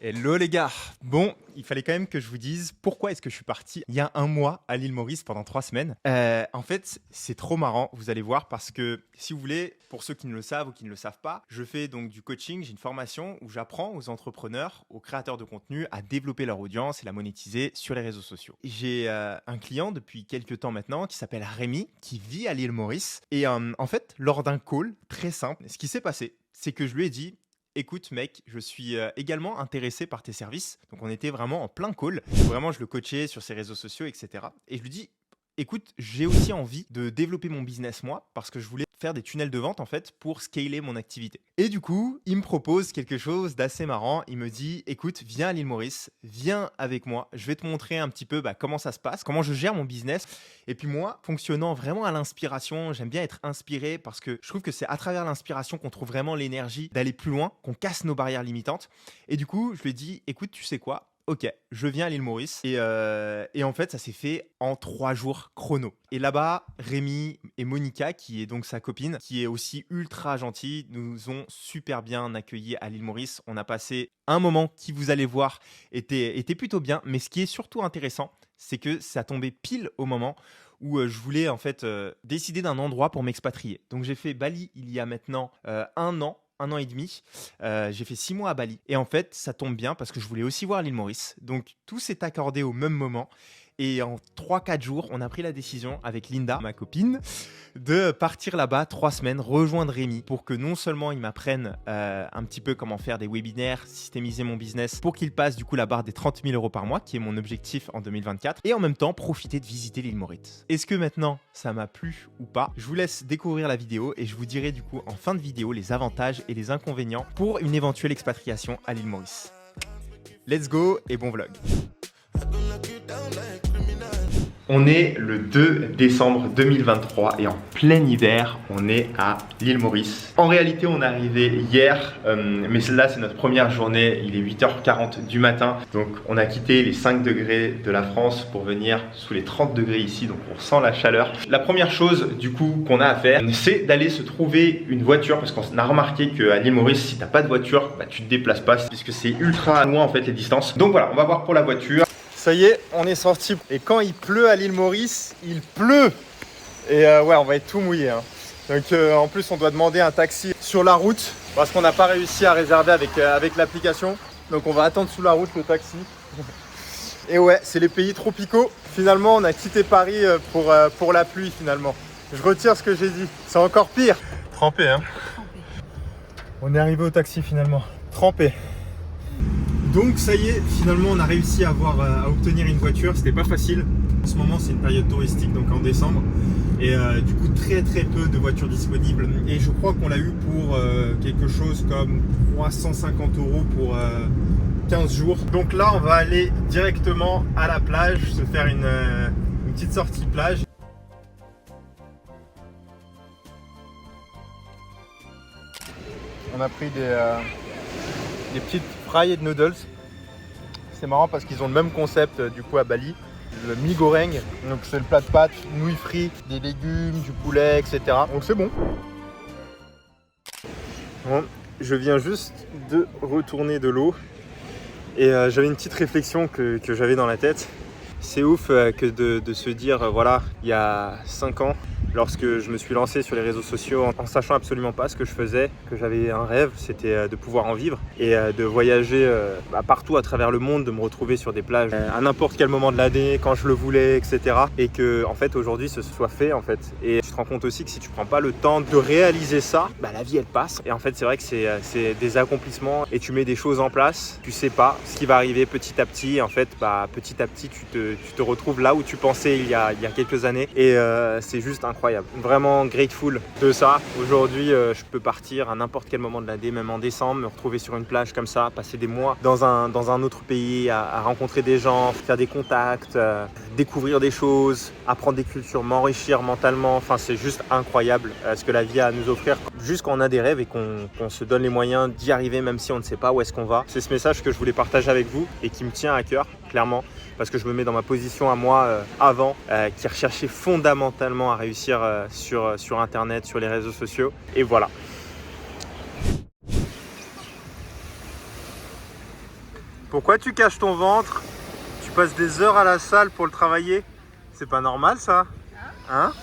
Hello les gars. Bon, il fallait quand même que je vous dise pourquoi est-ce que je suis parti il y a un mois à l'île Maurice pendant 3 semaines. En fait, c'est trop marrant, vous allez voir, parce que si vous voulez, pour ceux qui ne le savent ou qui ne le savent pas, je fais donc du coaching, j'ai une formation où j'apprends aux entrepreneurs, aux créateurs de contenu à développer leur audience et la monétiser sur les réseaux sociaux. J'ai un client depuis quelques temps maintenant qui s'appelle Rémi, qui vit à l'île Maurice. Et en fait, lors d'un call très simple, ce qui s'est passé, c'est que je lui ai dit: écoute mec, je suis également intéressé par tes services. Donc on était vraiment en plein call. Vraiment, je le coachais sur ses réseaux sociaux, etc. Et je lui dis: écoute, j'ai aussi envie de développer mon business moi, parce que je voulais faire des tunnels de vente en fait pour scaler mon activité. Et du coup, il me propose quelque chose d'assez marrant. Il me dit: écoute, viens à l'île Maurice, viens avec moi. Je vais te montrer un petit peu comment ça se passe, comment je gère mon business. Et puis moi, fonctionnant vraiment à l'inspiration, j'aime bien être inspiré parce que je trouve que c'est à travers l'inspiration qu'on trouve vraiment l'énergie d'aller plus loin, qu'on casse nos barrières limitantes. Et du coup, je lui ai dit: écoute, tu sais quoi? Ok, je viens à l'île Maurice. Et en fait, ça s'est fait en 3 jours chrono. Et là-bas, Rémi et Monica, qui est donc sa copine, qui est aussi ultra gentille, nous ont super bien accueillis à l'île Maurice. On a passé un moment qui, vous allez voir, était plutôt bien. Mais ce qui est surtout intéressant, c'est que ça tombait pile au moment où je voulais en fait décider d'un endroit pour m'expatrier. Donc j'ai fait Bali il y a maintenant un an et demi. J'ai fait 6 mois à Bali. Et en fait, ça tombe bien parce que je voulais aussi voir l'île Maurice. Donc tout s'est accordé au même moment. Et en 3-4 jours, on a pris la décision avec Linda, ma copine, de partir là-bas 3 semaines, rejoindre Rémi pour que non seulement il m'apprenne un petit peu comment faire des webinaires, systémiser mon business, pour qu'il passe du coup la barre des 30 000 euros par mois, qui est mon objectif en 2024, et en même temps profiter de visiter l'île Maurice. Est-ce que maintenant ça m'a plu ou pas? Je vous laisse découvrir la vidéo et je vous dirai du coup en fin de vidéo les avantages et les inconvénients pour une éventuelle expatriation à l'île Maurice. Let's go et bon vlog. On est le 2 décembre 2023 et en plein hiver, on est à l'île Maurice. En réalité, on est arrivé hier, mais là, c'est notre première journée. Il est 8h40 du matin. Donc, on a quitté les 5 degrés de la France pour venir sous les 30 degrés ici. Donc, on sent la chaleur. La première chose, du coup, qu'on a à faire, c'est d'aller se trouver une voiture parce qu'on a remarqué qu'à l'île Maurice, si tu n'as pas de voiture, tu te déplaces pas puisque c'est ultra loin en fait les distances. Donc voilà, on va voir pour la voiture. Ça y est, on est sorti. Et quand il pleut à l'île Maurice, il pleut. Et ouais, on va être tout mouillé. Hein. Donc en plus, on doit demander un taxi sur la route parce qu'on n'a pas réussi à réserver avec l'application. Donc on va attendre sous la route le taxi. Et ouais, c'est les pays tropicaux. Finalement, on a quitté Paris pour la pluie finalement. Je retire ce que j'ai dit. C'est encore pire. Trempé, hein. On est arrivé au taxi finalement. Trempé. Donc ça y est, finalement on a réussi à obtenir une voiture, c'était pas facile. En ce moment c'est une période touristique, donc en décembre. Et du coup très peu de voitures disponibles. Et je crois qu'on l'a eu pour quelque chose comme 350 € pour 15 jours. Donc là on va aller directement à la plage, se faire une petite sortie plage. On a pris des petites fried noodles. C'est marrant parce qu'ils ont le même concept du coup à Bali. Le mi goreng, donc c'est le plat de pâtes, nouilles frites, des légumes, du poulet, etc. Donc c'est bon. Bon, je viens juste de retourner de l'eau et j'avais une petite réflexion que j'avais dans la tête. C'est ouf que de se dire, voilà, il y a 5 ans, lorsque je me suis lancé sur les réseaux sociaux en sachant absolument pas ce que je faisais, que j'avais un rêve, c'était de pouvoir en vivre et de voyager partout à travers le monde, de me retrouver sur des plages à n'importe quel moment de l'année, quand je le voulais, etc. Et que en fait aujourd'hui ce soit fait en fait. Et tu te rends compte aussi que si tu prends pas le temps de réaliser ça, la vie elle passe. Et en fait c'est vrai que c'est des accomplissements et tu mets des choses en place, tu sais pas ce qui va arriver petit à petit. En fait petit à petit tu te retrouves là où tu pensais il y a quelques années et c'est juste incroyable, vraiment grateful de ça. Aujourd'hui je peux partir à n'importe quel moment de l'année, même en décembre, me retrouver sur une plage comme ça, passer des mois dans un autre pays, à rencontrer des gens, faire des contacts, découvrir des choses, apprendre des cultures, m'enrichir mentalement. Enfin c'est juste incroyable ce que la vie a à nous offrir, juste quand on a des rêves et qu'on se donne les moyens d'y arriver même si on ne sait pas où est-ce qu'on va. C'est ce message que je voulais partager avec vous et qui me tient à cœur clairement, parce que je me mets dans ma position à moi avant, qui recherchait fondamentalement à réussir sur internet, sur les réseaux sociaux, et voilà. Pourquoi tu caches ton ventre? Tu passes des heures à la salle pour le travailler? C'est pas normal ça? Hein?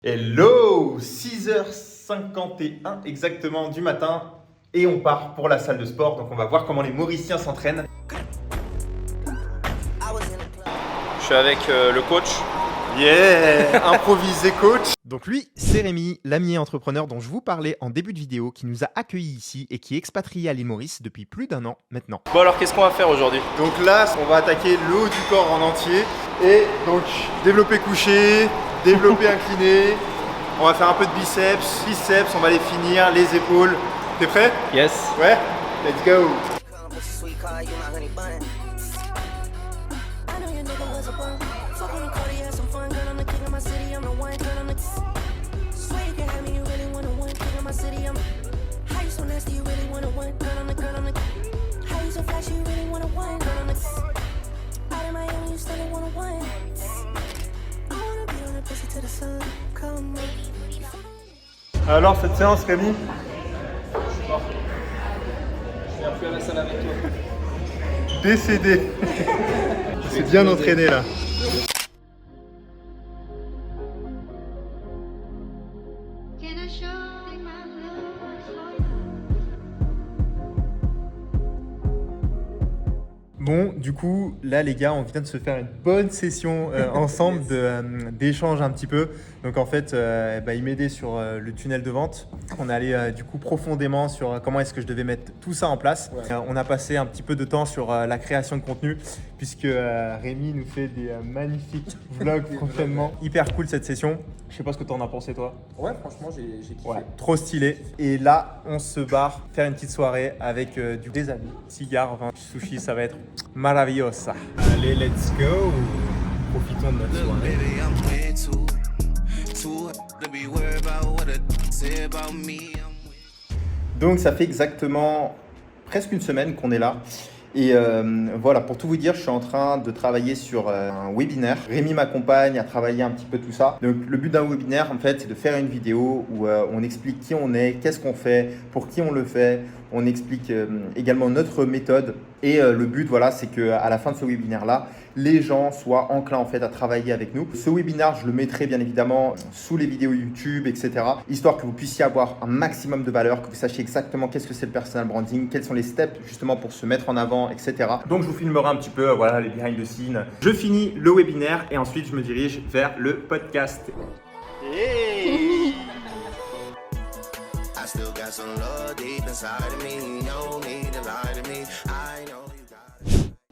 Hello! 6h51 exactement du matin et on part pour la salle de sport. Donc on va voir comment les Mauriciens s'entraînent. Je suis avec le coach. Yeah! Improvisé coach. Donc lui, c'est Rémi, l'ami entrepreneur dont je vous parlais en début de vidéo, qui nous a accueillis ici et qui est expatrié à l'île Maurice depuis plus d'1 an maintenant. Bon alors qu'est-ce qu'on va faire aujourd'hui? Donc là, on va attaquer le haut du corps en entier. Et donc développer couché, développer incliné. On va faire un peu de biceps, triceps, on va les finir, les épaules. T'es prêt? Yes. Ouais? Let's go! Alors cette séance Rémi? Je viens plus à la salle avec toi. Décédé. C'est bien entraîné là. Bon, du coup, là les gars, on vient de se faire une bonne session ensemble d'échange un petit peu. Donc en fait, il m'aidait sur le tunnel de vente. On est allé du coup profondément sur comment est-ce que je devais mettre tout ça en place. Ouais. On a passé un petit peu de temps sur la création de contenu puisque Rémi nous fait des magnifiques vlogs prochainement. Hyper cool cette session. Je sais pas ce que tu en as pensé toi. Ouais, franchement, j'ai kiffé. Ouais, trop stylé. Et là, on se barre faire une petite soirée avec des amis. Cigares, vin, sushi, ça va être maravillosa. Allez, let's go. Profitons de notre soirée. Donc ça fait exactement presque une semaine qu'on est là. Et voilà, pour tout vous dire, je suis en train de travailler sur un webinaire. Rémi m'accompagne à travailler un petit peu tout ça. Donc le but d'un webinaire, en fait, c'est de faire une vidéo où on explique qui on est, qu'est-ce qu'on fait, pour qui on le fait. On explique également notre méthode. Et le but, voilà, c'est qu'à la fin de ce webinaire-là, les gens soient enclins en fait à travailler avec nous. Ce webinaire, je le mettrai bien évidemment sous les vidéos YouTube, etc. Histoire que vous puissiez avoir un maximum de valeur, que vous sachiez exactement qu'est-ce que c'est le personal branding, quels sont les steps justement pour se mettre en avant, etc. Donc je vous filmerai un petit peu, voilà, les behind the scenes. Je finis le webinaire et ensuite je me dirige vers le podcast. Hey!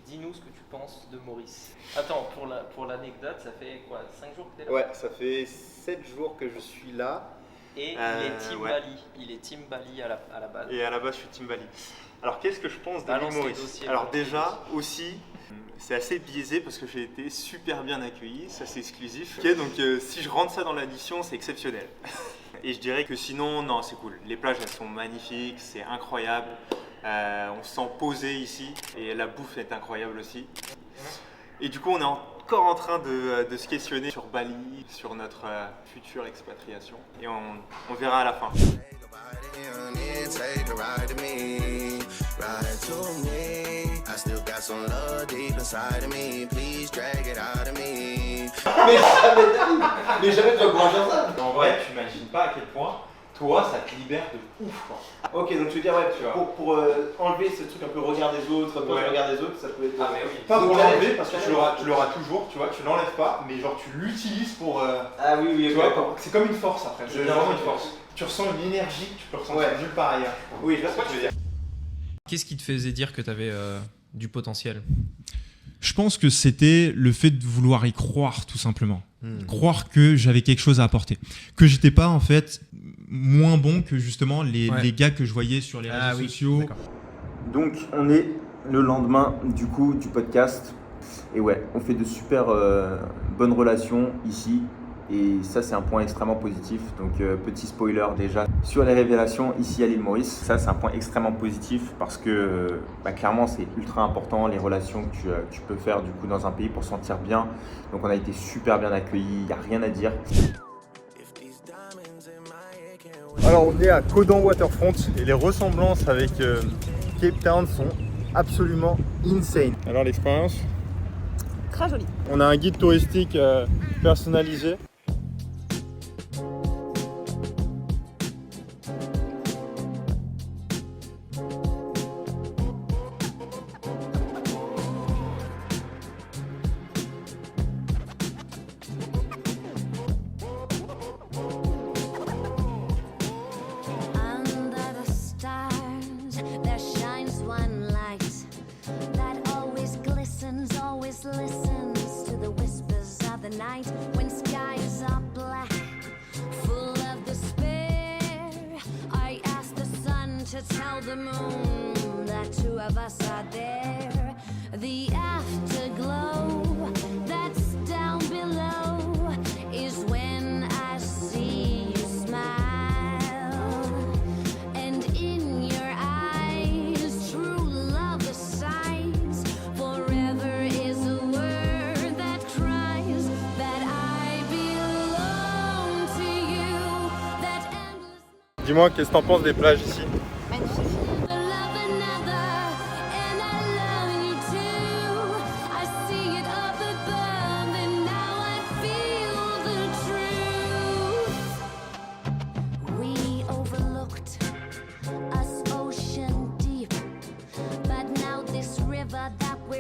Dis-nous ce que tu penses de Maurice. Attends, pour l'anecdote, ça fait quoi, 5 jours que tu es là? Ouais, ça fait 7 jours que je suis là. Et il est Team Bali. Il est Team Bali à la base. Et à la base, je suis Team Bali. Alors, qu'est-ce que je pense de l'île Maurice? Alors déjà, aussi, c'est assez biaisé parce que j'ai été super bien accueilli. Ça, c'est exclusif. Ok, donc si je rentre ça dans l'addition, c'est exceptionnel. Et je dirais que sinon, non, c'est cool. Les plages, elles sont magnifiques, c'est incroyable. On se sent posé ici et la bouffe est incroyable aussi. Et du coup, on est encore en train de se questionner sur Bali, sur notre future expatriation. Et on verra à la fin. Mais jamais tu vas pouvoir faire ça. En vrai, tu imagines pas à quel point, toi, ça te libère de ouf, quoi. Ok, donc tu veux dire, ouais, pour enlever ce truc un peu regard des autres, regard des autres, ça peut être. Ah, mais oui. Pas pour l'enlever, parce que tu l'auras toujours, tu vois, tu l'enlèves pas, mais genre tu l'utilises pour. Ah oui, oui, tu vois, c'est comme une force après. C'est vraiment une force. Tu ressens une énergie que tu peux ressentir nulle part ailleurs. Oui, je vois ce que tu veux dire. Qu'est-ce qui te faisait dire que tu avais du potentiel? Je pense que c'était le fait de vouloir y croire, tout simplement. Croire que j'avais quelque chose à apporter. Que j'étais pas, en fait, moins bon que justement les gars que je voyais sur les réseaux sociaux. Donc, on est le lendemain du coup du podcast. Et ouais, on fait de super bonnes relations ici. Et ça, c'est un point extrêmement positif. Donc, petit spoiler déjà sur les révélations ici à l'île Maurice. Ça, c'est un point extrêmement positif parce que clairement, c'est ultra important les relations que tu peux faire du coup dans un pays pour se sentir bien. Donc, on a été super bien accueillis. Il n'y a rien à dire. Alors, on est à Caudan Waterfront et les ressemblances avec Cape Town sont absolument insane. Alors l'expérience? Très joli. On a un guide touristique personnalisé. The moon that two of us are there. The afterglow that's down below is when I see you smile. And in your eyes, true love resides. Forever is a word that cries that I belong to you. That endless. Dis-moi, qu'est-ce que t'en penses des plages ici?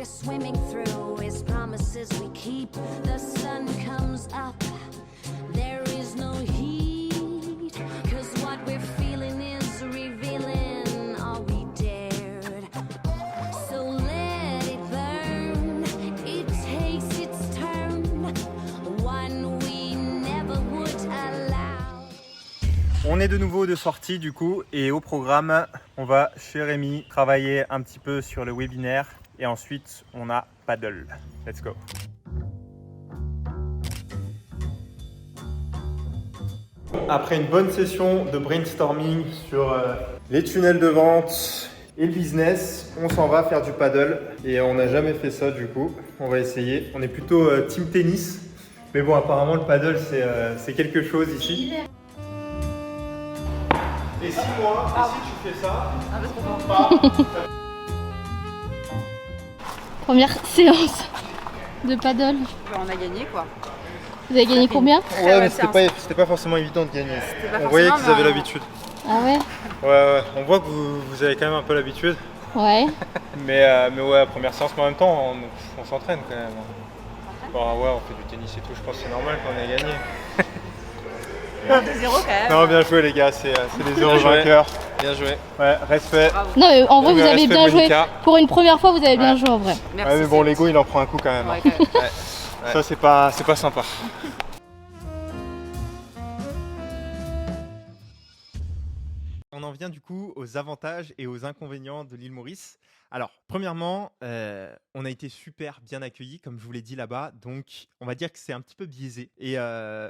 Swimming through is promises we keep. The sun comes up, there is no heat, 'cause what we're feeling is revealing all we dared. So let it burn, it takes its turn, one we never would allow. On est de nouveau de sortie du coup, et au programme, on va chez Rémi travailler un petit peu sur le webinaire. Et ensuite, on a paddle. Let's go. Après une bonne session de brainstorming sur les tunnels de vente et le business, on s'en va faire du paddle. Et on n'a jamais fait ça du coup. On va essayer. On est plutôt team tennis. Mais bon, apparemment, le paddle, c'est quelque chose ici. Et si moi, si tu fais ça, Première séance de paddle. On a gagné quoi. Vous avez gagné combien? Ouais, mais c'était pas forcément évident de gagner. On voyait qu'ils avaient l'habitude. Ah ouais? Ouais, on voit que vous avez quand même un peu l'habitude. Ouais. mais ouais, première séance, mais en même temps, on s'entraîne quand même. Bon, ouais, on fait du tennis et tout, je pense que c'est normal qu'on ait gagné. 2-0 quand même. Non, bien joué les gars, c'est des heureux vainqueurs. Bien joué. Ouais, respect. Bravo. Non, mais en vrai, vous avez bien joué. Monica. Pour une première fois, vous avez bien joué en vrai. Merci. Ouais, mais bon, l'ego il en prend un coup quand même. Ouais, quand même. Ouais. Ça, c'est pas sympa. On en vient du coup aux avantages et aux inconvénients de l'île Maurice. Alors, premièrement, on a été super bien accueillis, comme je vous l'ai dit là-bas, donc on va dire que c'est un petit peu biaisé.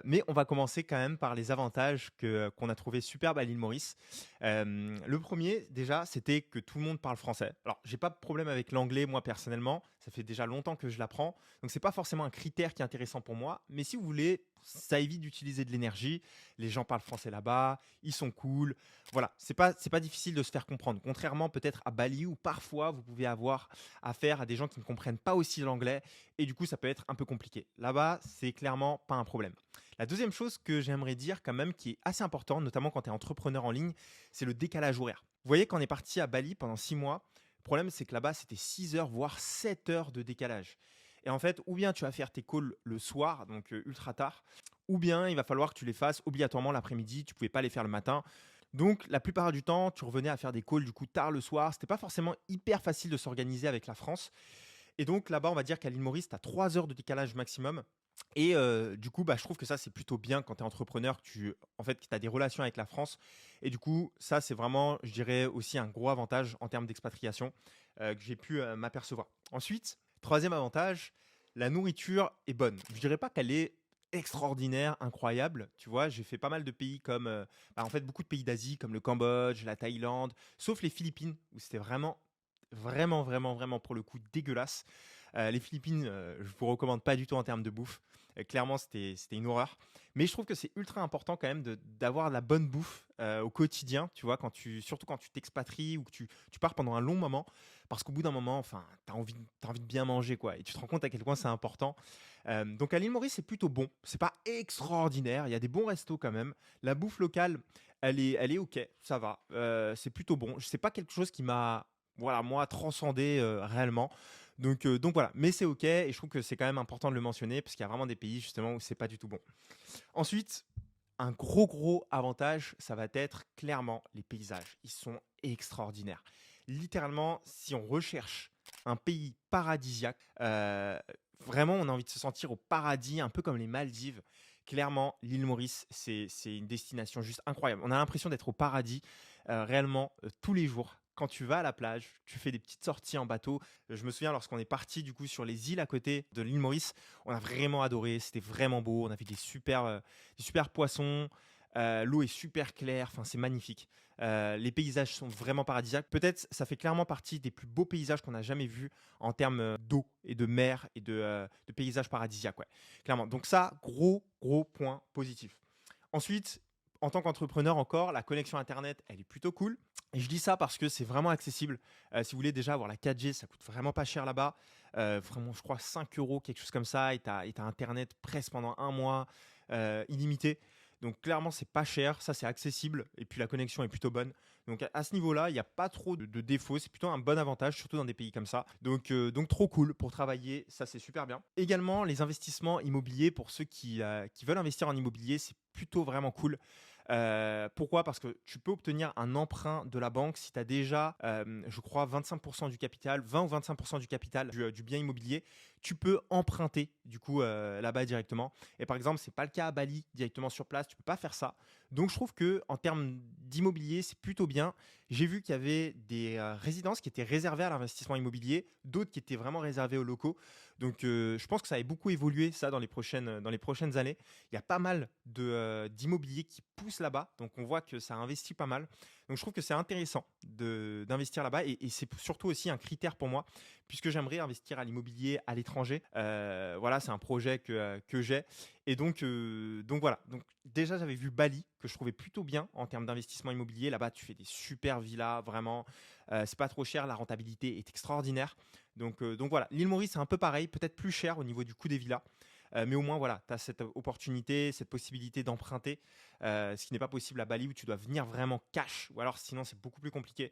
Mais on va commencer quand même par les avantages qu'on a trouvé superbes à l'île Maurice. Le premier, déjà, c'était que tout le monde parle français. Alors, j'ai pas de problème avec l'anglais, moi personnellement, ça fait déjà longtemps que je l'apprends, donc c'est pas forcément un critère qui est intéressant pour moi, mais si vous voulez, ça évite d'utiliser de l'énergie. Les gens parlent français là-bas, ils sont cool. Voilà, c'est pas difficile de se faire comprendre. Contrairement peut-être à Bali où parfois vous pouvez avoir affaire à des gens qui ne comprennent pas aussi l'anglais et du coup ça peut être un peu compliqué. Là-bas, c'est clairement pas un problème. La deuxième chose que j'aimerais dire quand même qui est assez importante, notamment quand tu es entrepreneur en ligne, c'est le décalage horaire. Vous voyez, quand on est parti à Bali pendant 6 mois, le problème c'est que là-bas c'était 6 heures voire 7 heures de décalage. Et en fait, ou bien tu vas faire tes calls le soir, donc ultra tard, ou bien il va falloir que tu les fasses obligatoirement l'après-midi, tu ne pouvais pas les faire le matin. Donc la plupart du temps, tu revenais à faire des calls du coup tard le soir. C'était pas forcément hyper facile de s'organiser avec la France. Et donc là-bas, on va dire qu'à l'île Maurice, tu as 3 heures de décalage maximum. Et du coup, je trouve que ça, c'est plutôt bien quand tu es entrepreneur, que tu as des relations avec la France. Et du coup, ça, c'est vraiment, je dirais, aussi un gros avantage en termes d'expatriation que j'ai pu m'apercevoir. Ensuite, troisième avantage, la nourriture est bonne. Je dirais pas qu'elle est extraordinaire, incroyable. Tu vois, j'ai fait pas mal de pays comme, beaucoup de pays d'Asie comme le Cambodge, la Thaïlande, sauf les Philippines où c'était vraiment pour le coup dégueulasse. Les Philippines, je vous recommande pas du tout en termes de bouffe. Clairement, c'était une horreur. Mais je trouve que c'est ultra important quand même d'avoir la bonne bouffe au quotidien, tu vois, surtout quand tu t'expatries ou que tu pars pendant un long moment, parce qu'au bout d'un moment, enfin, t'as envie de bien manger, quoi. Et tu te rends compte à quel point c'est important. Donc à l'île Maurice, c'est plutôt bon. C'est pas extraordinaire. Il y a des bons restos quand même. La bouffe locale, elle est ok, ça va. C'est plutôt bon. C'est pas quelque chose qui m'a, voilà, moi, transcendé réellement. Donc voilà, mais c'est ok et je trouve que c'est quand même important de le mentionner parce qu'il y a vraiment des pays justement où c'est pas du tout bon. Ensuite, un gros avantage, ça va être clairement les paysages. Ils sont extraordinaires. Littéralement, si on recherche un pays paradisiaque, vraiment on a envie de se sentir au paradis, un peu comme les Maldives. Clairement, l'île Maurice, c'est une destination juste incroyable. On a l'impression d'être au paradis réellement tous les jours. Quand tu vas à la plage, tu fais des petites sorties en bateau. Je me souviens lorsqu'on est parti du coup sur les îles à côté de l'île Maurice, on a vraiment adoré. C'était vraiment beau. On a vu des super poissons. L'eau est super claire. Enfin, c'est magnifique. Les paysages sont vraiment paradisiaques. Peut-être, ça fait clairement partie des plus beaux paysages qu'on a jamais vus en termes d'eau et de mer et de paysages paradisiaques. Ouais, clairement. Donc ça, gros point positif. Ensuite, en tant qu'entrepreneur encore, la connexion Internet, elle est plutôt cool. Et je dis ça parce que c'est vraiment accessible. Si vous voulez déjà avoir la 4G, ça coûte vraiment pas cher là-bas. Vraiment, je crois 5 €, quelque chose comme ça. Et tu as Internet presque pendant un mois, illimité. Donc clairement, c'est pas cher. Ça, c'est accessible. Et puis la connexion est plutôt bonne. Donc à ce niveau-là, il n'y a pas trop de défauts. C'est plutôt un bon avantage, surtout dans des pays comme ça. Donc trop cool pour travailler. Ça, c'est super bien. Également, les investissements immobiliers pour ceux qui veulent investir en immobilier, c'est plutôt vraiment cool. Pourquoi ? Parce que tu peux obtenir un emprunt de la banque si tu as déjà, je crois, 25% du capital, 20 ou 25% du capital du bien immobilier. Tu peux emprunter du coup là-bas directement. Et par exemple, c'est pas le cas à Bali directement sur place. Tu peux pas faire ça. Donc je trouve que en termes d'immobilier, c'est plutôt bien. J'ai vu qu'il y avait des résidences qui étaient réservées à l'investissement immobilier, d'autres qui étaient vraiment réservées aux locaux. Donc je pense que ça a beaucoup évolué ça dans les prochaines années. Il y a pas mal d'immobilier qui pousse là-bas, donc on voit que ça investit pas mal. Donc je trouve que c'est intéressant d'investir là-bas et c'est surtout aussi un critère pour moi puisque j'aimerais investir à l'immobilier à l'étranger. Voilà, c'est un projet que j'ai et donc voilà. Donc déjà j'avais vu Bali que je trouvais plutôt bien en termes d'investissement immobilier. Là-bas tu fais des super villas, vraiment. C'est pas trop cher, la rentabilité est extraordinaire. Donc voilà, l'île Maurice c'est un peu pareil, peut-être plus cher au niveau du coût des villas. Mais au moins, voilà, tu as cette opportunité, cette possibilité d'emprunter, ce qui n'est pas possible à Bali où tu dois venir vraiment cash, ou alors sinon c'est beaucoup plus compliqué.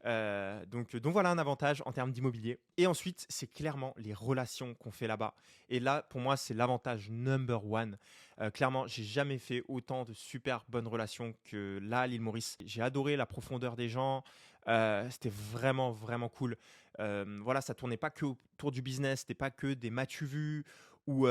Donc voilà un avantage en termes d'immobilier. Et ensuite, c'est clairement les relations qu'on fait là-bas. Et là, pour moi, c'est l'avantage number one. Clairement, j'ai jamais fait autant de super bonnes relations que là à l'île Maurice. J'ai adoré la profondeur des gens. C'était vraiment cool. Voilà, ça tournait pas que autour du business, c'était pas que des m'as-tu vu où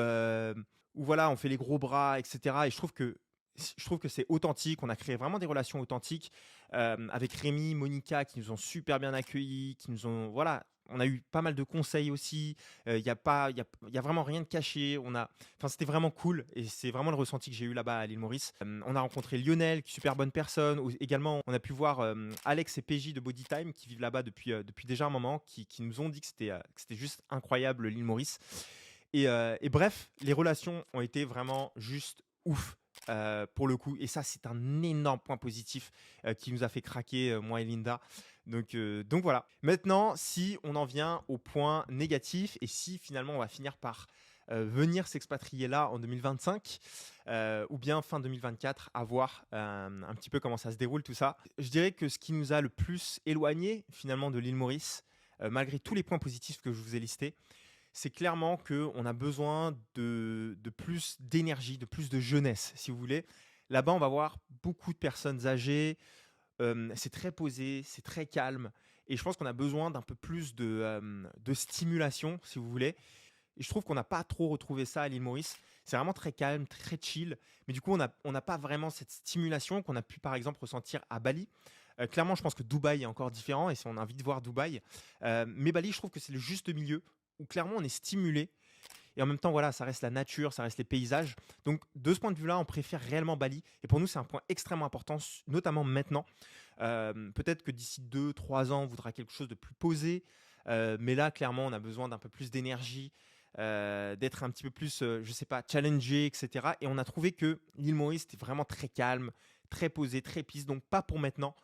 voilà, on fait les gros bras, etc. Et je trouve que c'est authentique. On a créé vraiment des relations authentiques avec Rémi, Monica qui nous ont super bien accueillis, qui nous ont, voilà. On a eu pas mal de conseils aussi. Il y a vraiment rien de caché. C'était vraiment cool et c'est vraiment le ressenti que j'ai eu là-bas à l'île Maurice. On a rencontré Lionel, qui est une super bonne personne. Également, on a pu voir Alex et PJ de Bodytime qui vivent là-bas depuis déjà un moment, qui nous ont dit que c'était juste incroyable l'île Maurice. Et bref, les relations ont été vraiment juste ouf. Pour le coup, et ça c'est un énorme point positif qui nous a fait craquer moi et Linda. Donc voilà. Maintenant, si on en vient au point négatif et si finalement on va finir par venir s'expatrier là en 2025 ou bien fin 2024, à voir un petit peu comment ça se déroule tout ça. Je dirais que ce qui nous a le plus éloigné finalement de l'île Maurice, malgré tous les points positifs que je vous ai listés, c'est clairement qu'on a besoin de plus d'énergie, de plus de jeunesse, si vous voulez. Là-bas, on va voir beaucoup de personnes âgées. C'est très posé, c'est très calme. Et je pense qu'on a besoin d'un peu plus de stimulation, si vous voulez. Et je trouve qu'on n'a pas trop retrouvé ça à l'île Maurice. C'est vraiment très calme, très chill. Mais du coup, on n'a pas vraiment cette stimulation qu'on a pu, par exemple, ressentir à Bali. Clairement, je pense que Dubaï est encore différent. Et si on a envie de voir Dubaï. Mais Bali, je trouve que c'est le juste milieu où clairement on est stimulé et en même temps voilà, ça reste la nature, ça reste les paysages. Donc de ce point de vue là, on préfère réellement Bali et pour nous c'est un point extrêmement important, notamment maintenant. Peut-être que d'ici 2-3 ans on voudra quelque chose de plus posé, Mais là, clairement, on a besoin d'un peu plus d'énergie, d'être un petit peu plus, je sais pas, challengé, etc. Et on a trouvé que l'île Maurice était vraiment très calme, très posé, très peace, donc pas pour maintenant.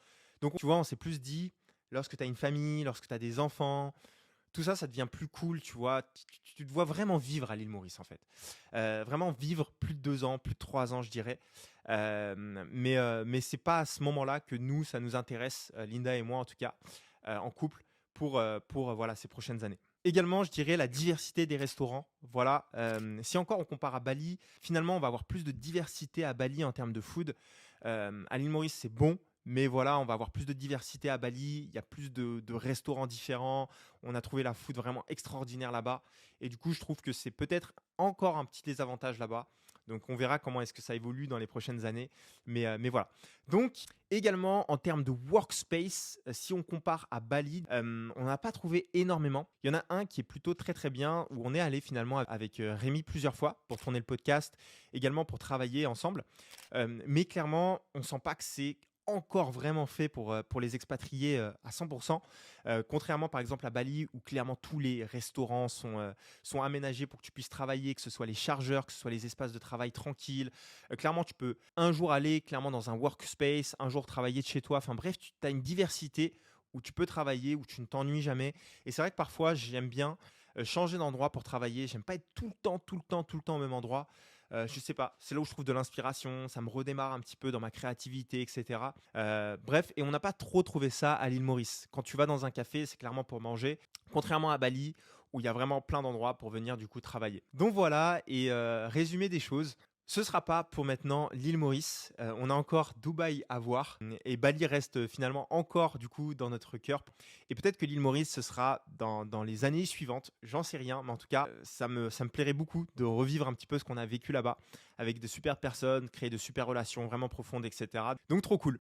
Donc tu vois, on s'est plus dit, lorsque tu as une famille, lorsque tu as des enfants, tout ça, ça devient plus cool, tu vois. Tu te vois vraiment vivre à l'île Maurice, en fait. Vraiment vivre plus de 2 ans, plus de 3 ans, je dirais. Mais c'est pas à ce moment-là que nous, ça nous intéresse, Linda et moi en tout cas, en couple, pour voilà, ces prochaines années. Également, je dirais la diversité des restaurants. Voilà, si encore on compare à Bali, finalement, on va avoir plus de diversité à Bali en termes de food. À l'île Maurice, c'est bon. Mais voilà, on va avoir plus de diversité à Bali. Il y a plus de restaurants différents. On a trouvé la food vraiment extraordinaire là-bas. Et du coup, je trouve que c'est peut-être encore un petit désavantage là-bas. Donc, on verra comment est-ce que ça évolue dans les prochaines années. Mais voilà. Donc, également, en termes de workspace, si on compare à Bali, on n'a pas trouvé énormément. Il y en a un qui est plutôt très, très bien, où on est allé finalement avec Rémi plusieurs fois pour tourner le podcast, également pour travailler ensemble. Mais clairement, on ne sent pas que c'est encore vraiment fait pour les expatriés à 100%, contrairement par exemple à Bali où clairement tous les restaurants sont aménagés pour que tu puisses travailler, que ce soit les chargeurs, que ce soit les espaces de travail tranquilles. Clairement, tu peux un jour aller clairement dans un workspace, un jour travailler de chez toi. Enfin bref, tu as une diversité où tu peux travailler, où tu ne t'ennuies jamais. Et c'est vrai que parfois, j'aime bien changer d'endroit pour travailler. J'aime pas être tout le temps au même endroit. Je sais pas, c'est là où je trouve de l'inspiration, ça me redémarre un petit peu dans ma créativité, etc. Bref, et on n'a pas trop trouvé ça à l'île Maurice. Quand tu vas dans un café, c'est clairement pour manger, contrairement à Bali, où il y a vraiment plein d'endroits pour venir du coup travailler. Donc voilà, et résumé des choses. Ce ne sera pas pour maintenant l'île Maurice. On a encore Dubaï à voir. Et Bali reste finalement encore du coup dans notre cœur. Et peut-être que l'île Maurice, ce sera dans les années suivantes. J'en sais rien. Mais en tout cas, ça me plairait beaucoup de revivre un petit peu ce qu'on a vécu là-bas. Avec de super personnes, créer de super relations vraiment profondes, etc. Donc trop cool.